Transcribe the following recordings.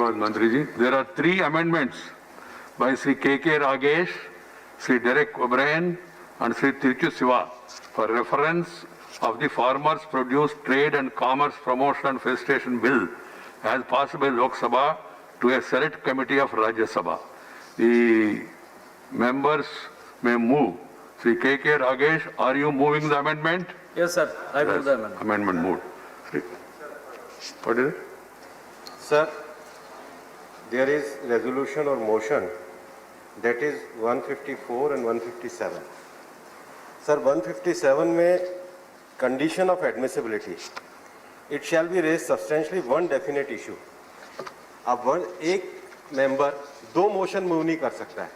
धन्यवाद मंत्री जी. There are 3 amendments by Sri K.K. Ragesh, Sri Derek O'Brien and Sri Tiruchu Siva for reference of the Farmers Produce Trade and Commerce Promotion and Facilitation Bill as passed by Lok Sabha to a select committee of Rajya Sabha. The members may move. Sri K.K. Ragesh, are you moving the amendment? Yes, sir. I move the amendment. Amendment moved. What is it? Sir, there is resolution or motion that is 154 and 157. Sir, 157 में condition of admissibility. It shall be raised substantially one definite issue. अब एक member 2 motion move नहीं कर सकता है.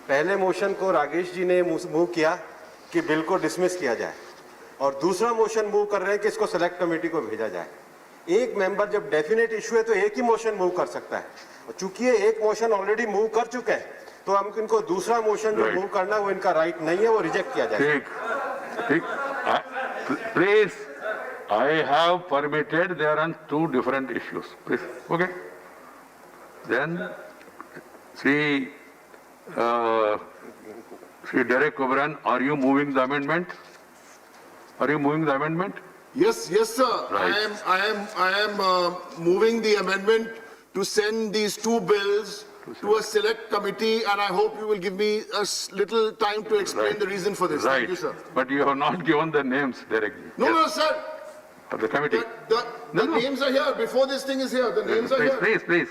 पहले motion को रागेश जी ने मूव किया कि बिल को डिसमिस किया जाए और दूसरा मोशन मूव कर रहे हैं कि इसको सेलेक्ट कमेटी को भेजा जाए. एक मेंबर जब डेफिनेट इशू है तो एक ही मोशन मूव कर सकता है. और चूंकि ये एक मोशन ऑलरेडी मूव कर चुके हैं तो हम इनको दूसरा मोशन जो मूव करना है वो इनका राइट नहीं है, वो रिजेक्ट किया जाए. ठीक. Please, I have permitted there are 2 different issues. Please, okay. Then, Sri Derek O'Brien, are you moving the amendment? Are you moving the amendment? Yes, sir. Right. I am moving the amendment to send these 2 bills to a select committee, and I hope you will give me a little time to explain the reason for this. Right. Thank you, sir. But you have not given the names directly. No, sir. Of the committee. The names are here. Before this thing is here, the names are here. Please.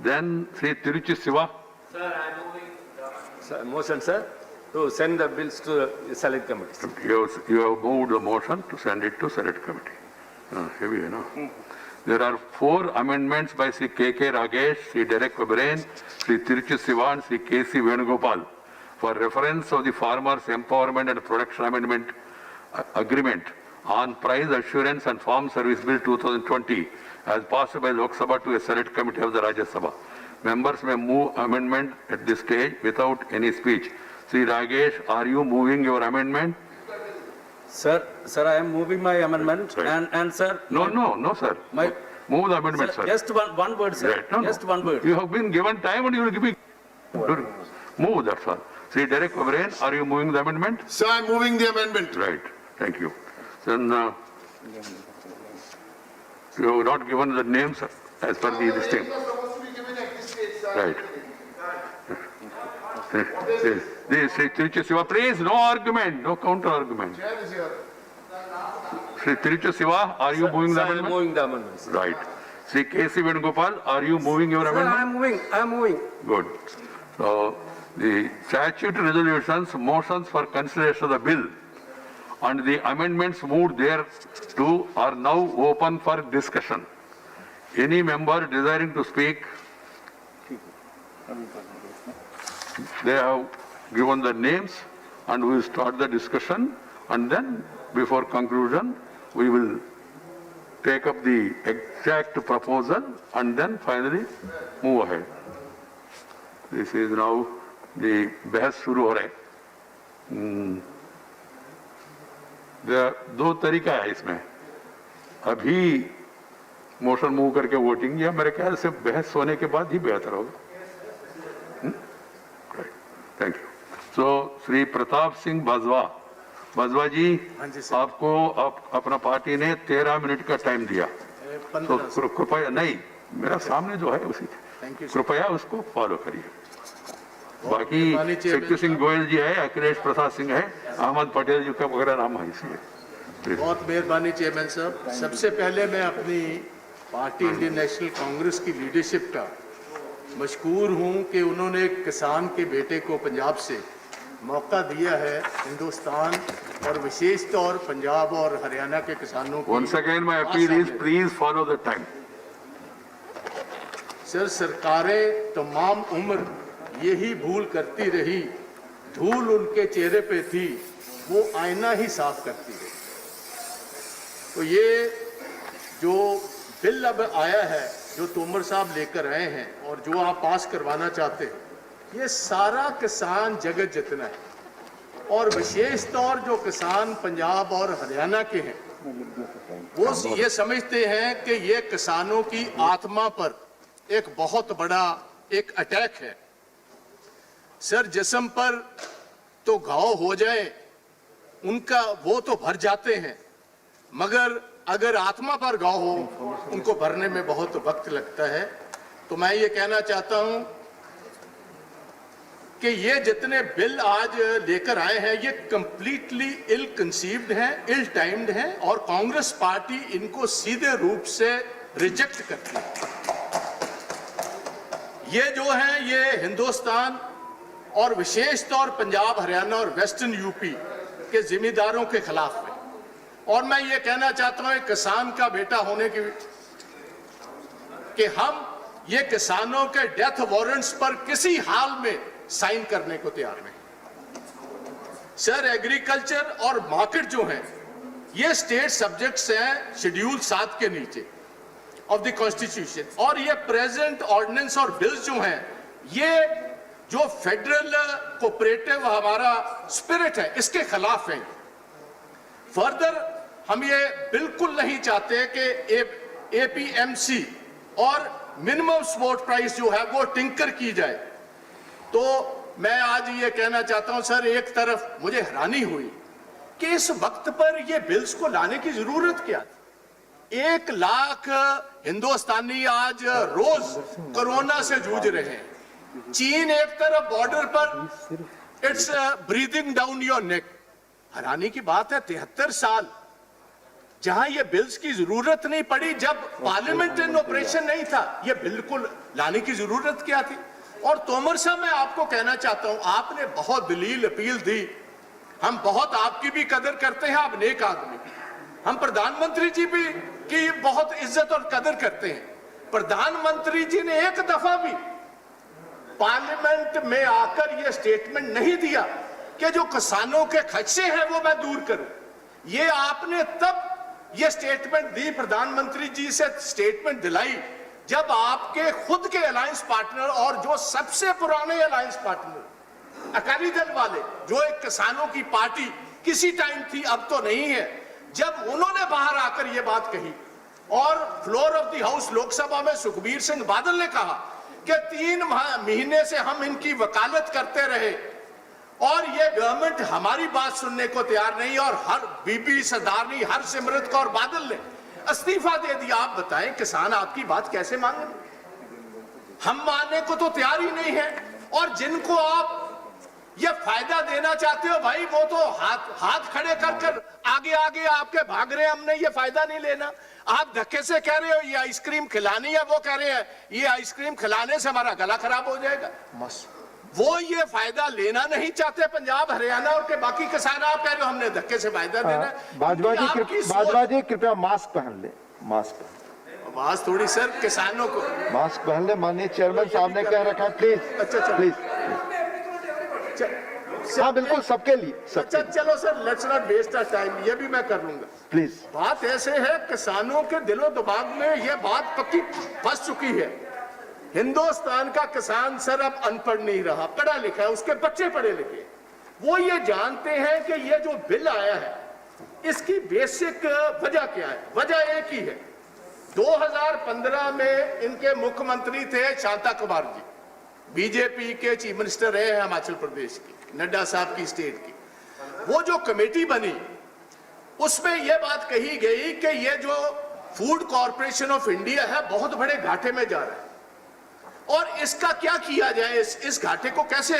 Then, Sri Tiruchu Siva. Sir, I am moving motion, sir, to send the bills to the select committee. You have moved the motion to send it to select committee. Heavy, you know. There are 4 amendments by Sri K.K. Ragesh, Sri Derek O'Brien, Sri Tiruchu Siva and Sri K.C. Venugopal for reference of the Farmers Empowerment and Production Amendment Agreement on Price Assurance and Farm Service Bill 2020 as passed by Lok Sabha to a select committee of the Rajya Sabha. Members may move amendment at this stage without any speech. Sri Ragesh, are you moving your amendment? Sir, I am moving my amendment. Right. And sir. No, sir. Move the amendment, sir. Just one word, sir. Right. No. Just one word. You have been given time and you will give me. Move that, sir. Sri Derek O'Brien, are you moving the amendment? Sir, I am moving the amendment. Right. Thank you. Then you have not given the names as per this thing. Right. Sri Tiruchu Siva, please, no argument, no counter argument. Sri Tiruchu Siva, are you moving the I am amendment? moving the amendment, sir. Right. Sri K.C. Venugopal, are you moving your amendment? I am moving. Good. So, the statutory resolutions, motions for consideration of the bill and the amendments moved there to are now open for discussion. Any member desiring to speak, they have given the names and we will start the discussion, and then before conclusion we will take up the exact proposal and then finally move ahead. This is now the बहस शुरू हो रहा है. 2 तरीका है इसमें. अभी motion move करके वोटिंग या मेरे ख्याल से बहस होने के बाद ही बेहतर होगा. Thank you. So Shri Pratap Singh Bajwa ji, आपको अपना पार्टी ने 13 मिनट का टाइम दिया, तो कृपया नहीं, मेरा सामने जो है उसी कृपया उसको फॉलो करिए. बाकी शक्ति सिंह गोयल जी है, अखिलेश प्रसाद सिंह है, अहमद पटेल जी का वगैरह नाम है. इसलिए बहुत मेहरबानी चेयरमैन साहब. सबसे पहले मैं अपनी पार्टी इंडियन नेशनल कांग्रेस की लीडरशिप का मशकूर हूं कि उन्होंने किसान के बेटे को पंजाब से मौका दिया है हिंदुस्तान और विशेष तौर पंजाब और हरियाणा के किसानों को. Once again my appeal is please follow the time. Sir, सरकारें तमाम उम्र यही भूल करती रही, धूल उनके चेहरे पे थी, वो आईना ही साफ करती रही. तो ये जो बिल अब आया है, जो तोमर साहब लेकर आए हैं और जो आप पास करवाना चाहते हैं, ये सारा किसान जगत जितना है और विशेष तौर जो किसान पंजाब और हरियाणा के हैं वो ये समझते हैं कि ये किसानों की आत्मा पर एक बहुत बड़ा एक अटैक है। सर, जिस्म पर तो घाव हो जाए उनका वो तो भर जाते हैं, मगर अगर आत्मा पर घाव हो उनको भरने में बहुत वक्त लगता है। तो मैं ये कहना चाहता हूं कि ये जितने बिल आज लेकर आए हैं ये कंप्लीटली इल कंसीव्ड हैं, इल टाइम्ड हैं और कांग्रेस पार्टी इनको सीधे रूप से रिजेक्ट करती है। ये जो है ये हिंदुस्तान और विशेष तौर पंजाब, हरियाणा और वेस्टर्न यूपी के जिम्मेदारों के खिलाफ है। और मैं ये कहना चाहता हूं किसान का बेटा होने की कि हम ये किसानों के डेथ वारंट्स पर किसी हाल में साइन करने को तैयार नहीं। सर, एग्रीकल्चर और मार्केट जो है ये स्टेट सब्जेक्ट्स हैं शेड्यूल 7 के नीचे ऑफ द कॉन्स्टिट्यूशन, और ये प्रेजेंट ऑर्डिनेंस और बिल्स जो हैं ये जो फेडरल कोऑपरेटिव हमारा स्पिरिट है इसके खिलाफ है। फर्दर हम ये बिल्कुल नहीं चाहते कि एपीएमसी और मिनिमम सपोर्ट प्राइस जो है वो टिंकर की जाए। तो मैं आज ये कहना चाहता हूं सर, एक तरफ मुझे हैरानी हुई कि इस वक्त पर ये बिल्स को लाने की जरूरत क्या थी। 1 लाख हिंदुस्तानी आज रोज कोरोना से जूझ रहे हैं। चीन एक तरफ बॉर्डर पर it's breathing down your neck. हैरानी की बात है 73 साल जहां ये बिल्स की जरूरत नहीं पड़ी, जब पार्लियामेंट इन ऑपरेशन नहीं था, ये बिल्कुल लाने की जरूरत क्या थी। और तोमर साहब, मैं आपको कहना चाहता हूं आपने बहुत दलील अपील दी, हम बहुत आपकी भी कदर करते हैं, आप नेक आदमी। हम प्रधानमंत्री जी भी की बहुत इज्जत और कदर करते हैं। प्रधानमंत्री जी ने एक दफा भी पार्लियामेंट में आकर यह स्टेटमेंट नहीं दिया कि जो किसानों के खदशे हैं वो मैं दूर करूं। ये आपने तब ये स्टेटमेंट दी, प्रधानमंत्री जी से स्टेटमेंट दिलाई जब आपके खुद के अलायंस पार्टनर और जो सबसे पुराने अलायंस पार्टनर अकाली दल वाले, जो एक किसानों की पार्टी किसी टाइम थी अब तो नहीं है, जब उन्होंने बाहर आकर ये बात कही और floor of the house Lok Sabha में सुखबीर सिंह बादल ने कहा कि 3 महीने से हम इनकी वकालत करते रहे और ये गवर्नमेंट हमारी बात सुनने को तैयार नहीं, और हर बीबी सरदारनी हरसिमरत कौर बादल ने इस्तीफा दे दिया। आप बताएं किसान आपकी बात कैसे माने? हम मानने को तो तैयार ही नहीं है। और जिनको आप ये फायदा देना चाहते हो भाई, वो तो हाथ खड़े कर कर आगे आगे आपके भाग रहे हैं, हमने ये फायदा नहीं लेना। आप धक्के से कह रहे हो ये आइसक्रीम खिलानी है, वो कह रहे हैं ये आइसक्रीम खिलाने से हमारा गला खराब हो जाएगा। वो ये फायदा लेना नहीं चाहते पंजाब, हरियाणा और के बाकी किसान। आप कह रहे हो हमने धक्के से फायदा देना है। बाजवा जी कृपया मास्क पहन ले, आवाज थोड़ी सर किसानों को मास्क पहन ले। माननीय चेयरमैन साहब ने कह रखा है, प्लीज। अच्छा प्लीज। हाँ बिल्कुल, सबके लिए। अच्छा चलो sir, let's not waste our time, ये भी मैं कर लूंगा। प्लीज। बात ऐसे है, किसानों के दिलो दिमाग में ये बात पक्की फंस चुकी है। हिंदुस्तान का किसान सर अब अनपढ़ नहीं रहा, पढ़ा लिखा है, उसके बच्चे पढ़े लिखे। वो ये जानते हैं कि ये जो बिल आया है इसकी बेसिक वजह क्या है। वजह एक ही है, 2015 में इनके मुख्यमंत्री थे शांता कुमार जी, बीजेपी के चीफ मिनिस्टर रहे हैं हिमाचल प्रदेश की, नड्डा साहब की स्टेट की। वो जो कमेटी बनी उसमें यह बात कही गई कि ये जो फूड कॉर्पोरेशन ऑफ इंडिया है बहुत बड़े घाटे में जा रहा है और इसका क्या किया जाए, इस घाटे को कैसे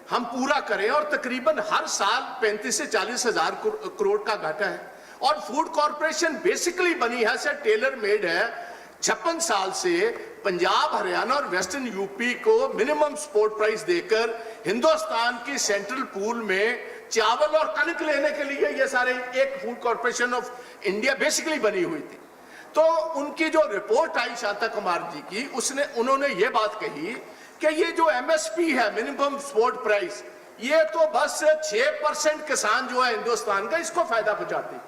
हम पूरा करें। और तकरीबन हर साल 35 से 40 हजार करोड़ का घाटा है। और फूड कॉर्पोरेशन बेसिकली बनी है सर, टेलर मेड है। 56 साल से पंजाब, हरियाणा और वेस्टर्न यूपी को मिनिमम सपोर्ट प्राइस देकर हिंदुस्तान की सेंट्रल पूल में चावल और कनक लेने के लिए ये सारे एक food corporation of India basically बनी हुई थी। तो उनकी जो रिपोर्ट आई शांता कुमार जी की, उन्होंने ये बात कही कि ये जो एमएसपी है, मिनिमम सपोर्ट प्राइस, ये तो बस 6% किसान जो है हिंदुस्तान का इसको फायदा पहुंचाती है।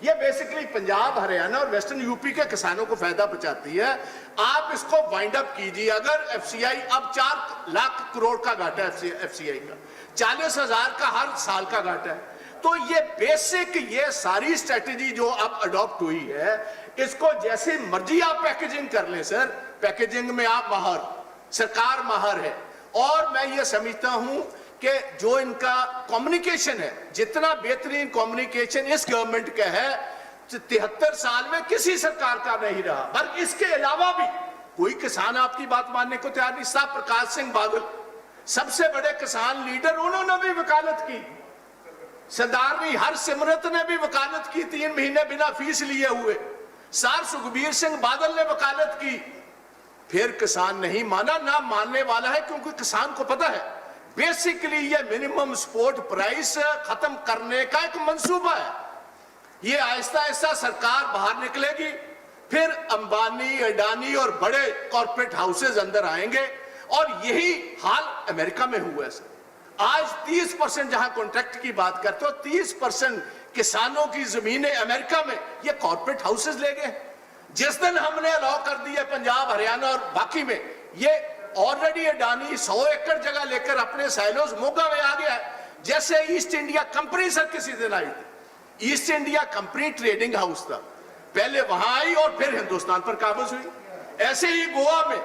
ये बेसिकली पंजाब, हरियाणा और वेस्टर्न यूपी के किसानों को फायदा पहुंचाती है। आप इसको वाइंड अप कीजिए। अगर एफसीआई अब 4 लाख करोड़ का घाटा है, एफसीआई का 40 हजार का हर साल का घाटा है, तो ये बेसिक ये सारी स्ट्रेटेजी जो अब अडॉप्ट हुई है, इसको जैसे मर्जी आप पैकेजिंग कर लें सर, पैकेजिंग में आप माहर, सरकार माहर है। और मैं ये समझता हूं कि जो इनका कम्युनिकेशन है, जितना बेहतरीन कम्युनिकेशन इस गवर्नमेंट का है 73 साल में किसी सरकार का नहीं रहा। बल्कि इसके अलावा भी कोई किसान आपकी बात मानने को तैयार नहीं। साहब प्रकाश सिंह बादल सबसे बड़े किसान लीडर, उन्होंने भी वकालत की। सरदारनी हरसिमरत ने भी वकालत की 3 महीने बिना फीस लिए हुए। सर सुखबीर सिंह बादल ने वकालत की। फिर किसान नहीं माना, ना मानने वाला है, क्योंकि किसान को पता है बेसिकली ये मिनिमम सपोर्ट प्राइस खत्म करने का एक मंसूबा है। ये आहिस्ता आहिस्ता सरकार बाहर निकलेगी, फिर अंबानी, अडानी और बड़े कॉर्पोरेट हाउसेज अंदर आएंगे। और यही हाल अमेरिका में हुआ है सर। आज 30% जहां कॉन्ट्रैक्ट की बात करते हो, 30% किसानों की जमीनें अमेरिका में ये कॉर्पोरेट हाउसेज ले गए। जिस दिन हमने अलाउ कर दिया पंजाब, हरियाणा और बाकी में, ये ऑलरेडी अडानी 100 एकड़ जगह लेकर अपने साइलोज मोगा में आ गया है। जैसे ईस्ट इंडिया कंपनी सर किसी दिन आई थी, east India company trading house था, पहले वहां आई और फिर हिंदुस्तान पर काबज हुई। ऐसे ही गोवा में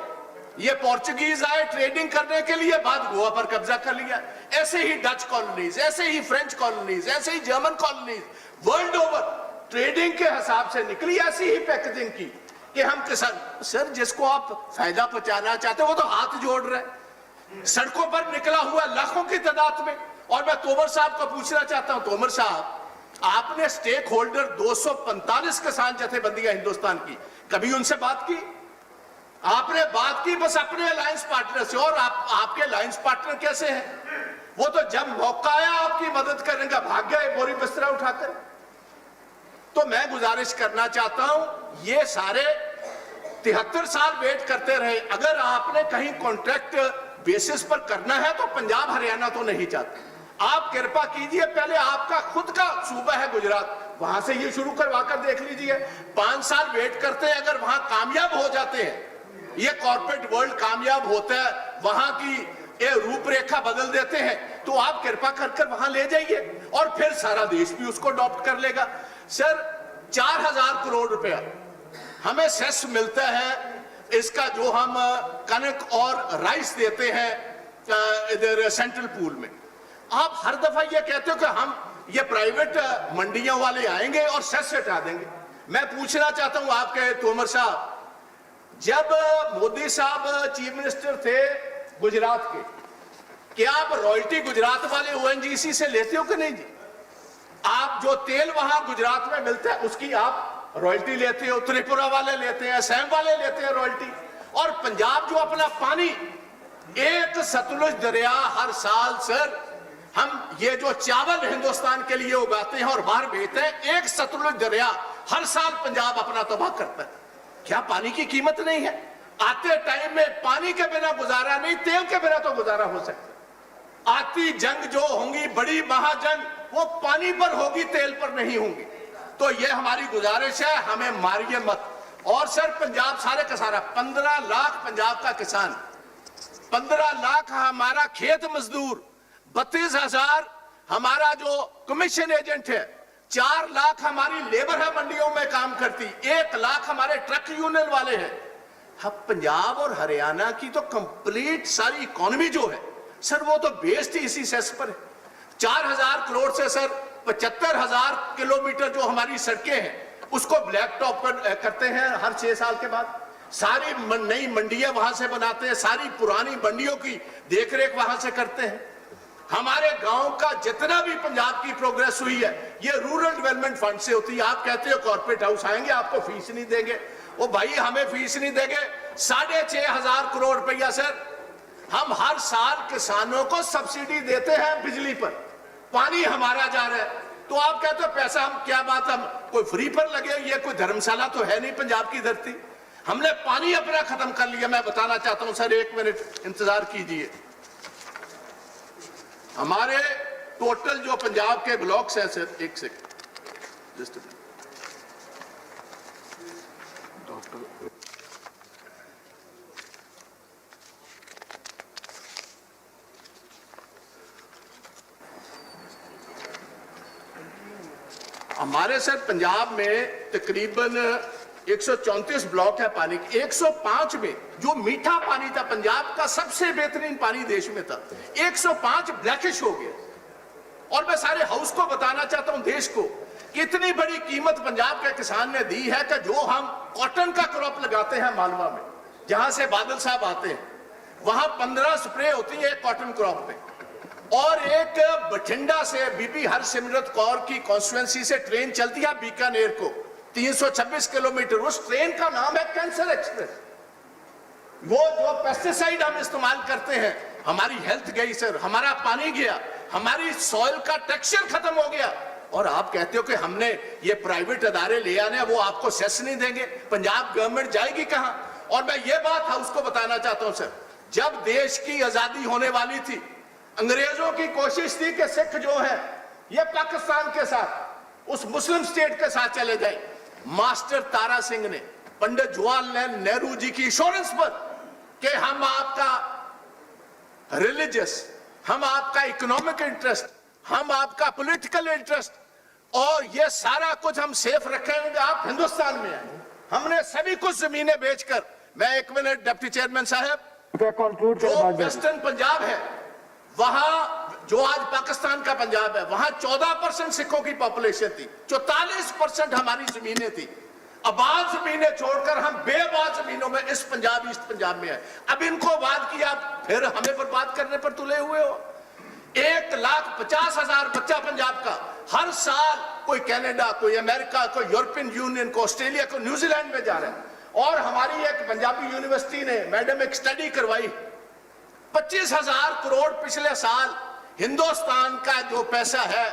ये पोर्चुगीज आए ट्रेडिंग करने के लिए, बाद गोवा पर कब्जा कर लिया। ऐसे ही डच कॉलोनीज, ऐसे ही फ्रेंच कॉलोनीज, ऐसे ही German colonies, world over trading के हिसाब से निकली। ऐसी ही पैकेजिंग की कि हम किसान, सर जिसको आप फायदा पहुंचाना चाहते हो वो तो हाथ जोड़ रहे, सड़कों पर निकला हुआ लाखों की तादाद में। और मैं तोमर साहब को पूछना चाहता हूं, तोमर साहब आपने स्टेक होल्डर 245 किसान जथेबंदियां हिंदुस्तान की, कभी उनसे बात की? आपने बात की बस अपने अलायंस पार्टनर से। और आपके अलायंस पार्टनर कैसे हैं? वो तो जब मौका आया आपकी मदद करने का भाग गए बोरी बिस्तरा उठाकर। तो मैं गुजारिश करना चाहता हूं, ये सारे 73 साल वेट करते रहे। अगर आपने कहीं कॉन्ट्रैक्ट बेसिस पर करना है तो पंजाब हरियाणा तो नहीं चाहते। आप कृपा कीजिए, पहले आपका खुद का सूबा है गुजरात, वहां से ये शुरू करवा कर देख लीजिए। 5 साल वेट करते हैं, अगर वहां कामयाब हो जाते हैं, ये कॉर्पोरेट वर्ल्ड कामयाब होता है, वहां की ये रूपरेखा बदल देते हैं, तो आप कृपा कर वहां ले जाइए और फिर सारा देश भी उसको अडॉप्ट कर लेगा। सर 4000 करोड़ रुपया हमें सेस मिलता है, इसका जो हम कनक और राइस देते हैं इधर सेंट्रल पूल में। आप हर दफा ये कहते हो कि हम ये प्राइवेट मंडियों वाले आएंगे और सेस हटा देंगे। मैं पूछना चाहता हूं आपके तोमर साहब, जब मोदी साहब चीफ मिनिस्टर थे गुजरात के, क्या आप रॉयल्टी गुजरात वाले ओएनजीसी से लेते हो कि नहीं जी? आप जो तेल वहां गुजरात में मिलता है उसकी आप रॉयल्टी लेते हो, त्रिपुरा वाले लेते हैं, असम वाले लेते हैं रॉयल्टी। और पंजाब जो अपना पानी, एक सतलुज दरिया हर साल सर, हम ये जो चावल हिंदुस्तान के लिए उगाते हैं और बाहर भेजते हैं, एक सतलुज दरिया हर साल पंजाब अपना तबाह करता है। क्या पानी की कीमत नहीं है? आते टाइम में पानी के बिना गुजारा नहीं, तेल के बिना तो गुजारा हो सकता। आती जंग जो होंगी, बड़ी महाजंग, वो पानी पर होगी, तेल पर नहीं होंगी। तो ये हमारी गुजारिश है, हमें मारिए मत। और सर पंजाब सारे का सारा 15 लाख पंजाब का किसान, 15 लाख हमारा खेत मजदूर, 32,000 हमारा जो कमीशन एजेंट है, 4 लाख हमारी लेबर है मंडियों में काम करती, 1 लाख हमारे ट्रक यूनियन वाले हैं। अब पंजाब और हरियाणा की तो कंप्लीट सारी इकोनॉमी जो है सर, वो तो बेस्ड ही इसी सेस पर है। 4000 करोड़ से सर 75,000 किलोमीटर जो हमारी सड़कें हैं उसको ब्लैक टॉप करते हैं हर 6 साल के बाद। सारी नई मंडियां वहां से बनाते हैं, सारी पुरानी मंडियों की देखरेख वहां से करते हैं। हमारे गांव का जितना भी पंजाब की प्रोग्रेस हुई है ये रूरल डेवलपमेंट फंड से होती है। आप कहते हो कॉर्पोरेट हाउस आएंगे आपको फीस नहीं देंगे, ओ भाई हमें फीस नहीं देंगे। 6,500 करोड़ रुपया सर हम हर साल किसानों को सब्सिडी देते हैं बिजली पर, पानी हमारा जा रहा है। तो आप कहते हो पैसा, हम क्या बात, हम कोई फ्री पर लगे? ये कोई धर्मशाला तो है नहीं पंजाब की धरती। हमने पानी अपना खत्म कर लिया। मैं बताना चाहता हूं सर, 1 मिनट इंतजार कीजिए। हमारे टोटल जो पंजाब के ब्लॉक्स हैं सर, 1 सेकंड जस्ट हमारे सर पंजाब में तकरीबन 134 ब्लॉक है पानी के, 105 में जो मीठा पानी था, पंजाब का सबसे बेहतरीन पानी देश में था, 105 ब्लैकिश हो गया। और मैं सारे हाउस को बताना चाहता हूं, देश को, कि इतनी बड़ी कीमत पंजाब के किसान ने दी है कि जो हम कॉटन का क्रॉप लगाते हैं मालवा में, जहां से बादल साहब आते हैं, वहां 15 स्प्रे होती है कॉटन क्रॉप पे। और एक बठिंडा से बीबी हरसिमरत कौर की कॉन्स्टिट्यूएंसी से ट्रेन चलती है बीकानेर को, 326 किलोमीटर। उस ट्रेन का नाम है कैंसर एक्सप्रेस। वो जो पेस्टिसाइड हम इस्तेमाल करते हैं, हमारी हेल्थ गई सर, हमारा पानी गया, हमारी सॉइल का टेक्सचर खत्म हो गया। और आप कहते हो कि हमने ये प्राइवेट अदारे ले आने, वो आपको सेस नहीं देंगे, पंजाब गवर्नमेंट जाएगी कहां? और मैं ये बात हाउस को बताना चाहता हूं सर, जब देश की आजादी होने वाली थी, अंग्रेजों की कोशिश थी कि सिख जो है ये पाकिस्तान के साथ, उस मुस्लिम स्टेट के साथ चले जाए। मास्टर तारा सिंह ने पंडित जवाहरलाल नेहरू जी की इंश्योरेंस पर कि हम आपका रिलीजियस, हम आपका इकोनॉमिक इंटरेस्ट, हम आपका पॉलिटिकल इंटरेस्ट और ये सारा कुछ हम सेफ रखेंगे, आप हिंदुस्तान में आए। हमने सभी कुछ जमीनें बेचकर, मैं 1 मिनट डिप्टी चेयरमैन साहब, कंक्लूड जो करें वेस्टर्न पंजाब है, वहां जो आज पाकिस्तान का पंजाब है, वहां 14% सिखों की पॉपुलेशन थी, 44% हमारी जमीनें थी। आबाद जमीनें छोड़कर हम बेआबाद जमीनों में इस पंजाब, ईस्ट पंजाब में आए। अब इनको आबाद किया, फिर हमें बर्बाद करने पर तुले हुए हो। 1,50,000 बच्चा पंजाब का हर साल कोई कनाडा, कोई अमेरिका, कोई यूरोपियन यूनियन, को ऑस्ट्रेलिया, को न्यूजीलैंड में जा रहे हैं। और हमारी एक पंजाबी यूनिवर्सिटी ने मैडम एक स्टडी करवाई, 25,000 करोड़ पिछले साल हिंदुस्तान का जो पैसा है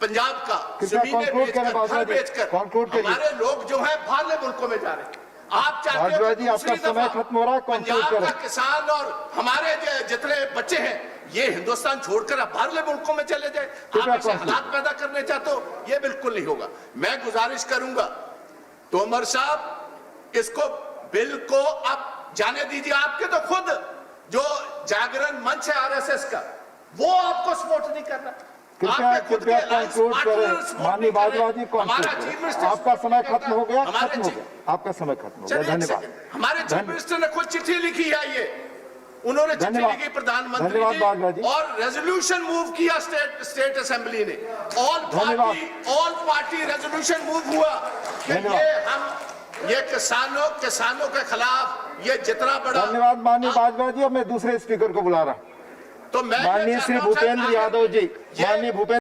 पंजाब का, जमीनें बेचकर, घर बेचकर हमारे लोग जो है बाहरले मुल्कों में जा रहे हैं। आप चाहते हो कि दूसरी दफा पंजाब का किसान और हमारे जितने बच्चे हैं ये हिंदुस्तान छोड़कर अब बाहरले मुल्कों में चले जाए? आप ऐसे हालात पैदा करने चाहते हो? ये बिल्कुल नहीं होगा। मैं गुजारिश करूंगा तोमर साहब, इसको बिल को अब जाने दीजिए। आपके तो खुद जो जागरण मंच है आरएसएस का, वो आपको सपोर्ट नहीं कर रहा। कृपया कंक्लूड करें माननीय बाजवा जी, आपका समय खत्म हो गया, आपका समय खत्म हो गया। धन्यवाद। हमारे चीफ मिनिस्टर ने खुद चिट्ठी लिखी है, ये उन्होंने चिट्ठी लिखी प्रधानमंत्री की और रेजोल्यूशन मूव किया स्टेट असेंबली ने। ऑल पार्टी रेजोल्यूशन मूव हुआ कि ये किसानों के खिलाफ ये जितना बड़ा। धन्यवाद माननीय बाजवा जी। अब मैं दूसरे स्पीकर को बुला रहा हूं। तो मैं माननीय श्री भूपेंद्र यादव जी, माननीय भूपेंद्र